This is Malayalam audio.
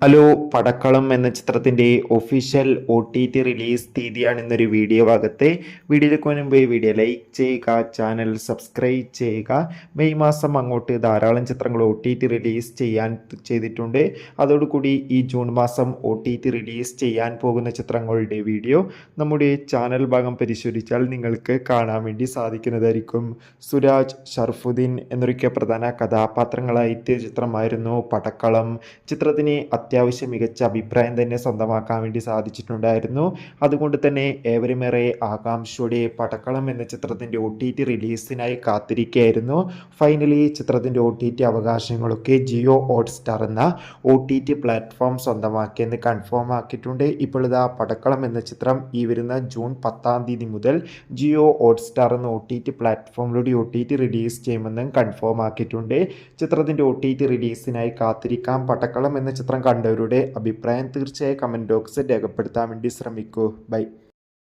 ഹലോ, പടക്കളം എന്ന ചിത്രത്തിൻ്റെ ഒഫീഷ്യൽ OTT റിലീസ് തീയതിയാണ് ഇന്നൊരു വീഡിയോ ഭാഗത്തെ. വീഡിയോയിലേക്ക് മുൻപ് വീഡിയോ ലൈക്ക് ചെയ്യുക, ചാനൽ സബ്സ്ക്രൈബ് ചെയ്യുക. മെയ് മാസം അങ്ങോട്ട് ധാരാളം ചിത്രങ്ങൾ OTT റിലീസ് ചെയ്തിട്ടുണ്ട്. അതോടുകൂടി ഈ ജൂൺ മാസം OTT റിലീസ് ചെയ്യാൻ പോകുന്ന ചിത്രങ്ങളുടെ വീഡിയോ നമ്മുടെ ചാനൽ ഭാഗം പരിശോധിച്ചാൽ നിങ്ങൾക്ക് കാണാൻ വേണ്ടി സാധിക്കുന്നതായിരിക്കും. സുരാജ്, ഷർഫുദ്ദീൻ എന്നൊക്കെ പ്രധാന കഥാപാത്രങ്ങളായിട്ട് ചിത്രമായിരുന്നു പടക്കളം. ചിത്രത്തിന് അത്യാവശ്യം മികച്ച അഭിപ്രായം തന്നെ സ്വന്തമാക്കാൻ വേണ്ടി സാധിച്ചിട്ടുണ്ടായിരുന്നു. അതുകൊണ്ട് തന്നെ ഏവരുമേറെ ആകാംക്ഷയോടെ പടക്കളം എന്ന ചിത്രത്തിൻ്റെ OTT റിലീസിനായി കാത്തിരിക്കുകയായിരുന്നു. ഫൈനലി ചിത്രത്തിൻ്റെ OTT അവകാശങ്ങളൊക്കെ ജിയോ ഹോട്ട്സ്റ്റാർ എന്ന OTT പ്ലാറ്റ്ഫോം സ്വന്തമാക്കിയെന്ന് കൺഫേം ആക്കിയിട്ടുണ്ട്. ഇപ്പോഴിതാ പടക്കളം എന്ന ചിത്രം ഈ വരുന്ന ജൂൺ 10 മുതൽ ജിയോ ഹോട്ട്സ്റ്റാർ എന്ന OTT പ്ലാറ്റ്ഫോമിലൂടെ OTT റിലീസ് ചെയ്യുമെന്നും കൺഫേം ആക്കിയിട്ടുണ്ട്. ചിത്രത്തിൻ്റെ OTT റിലീസിനായി കാത്തിരിക്കാം. പടക്കളം എന്ന ചിത്രം കണ്ടവരുടെ അഭിപ്രായം തീർച്ചയായും കമൻറ്റ് ബോക്സിൽ രേഖപ്പെടുത്താൻ വേണ്ടി ശ്രമിക്കൂ. ബൈ.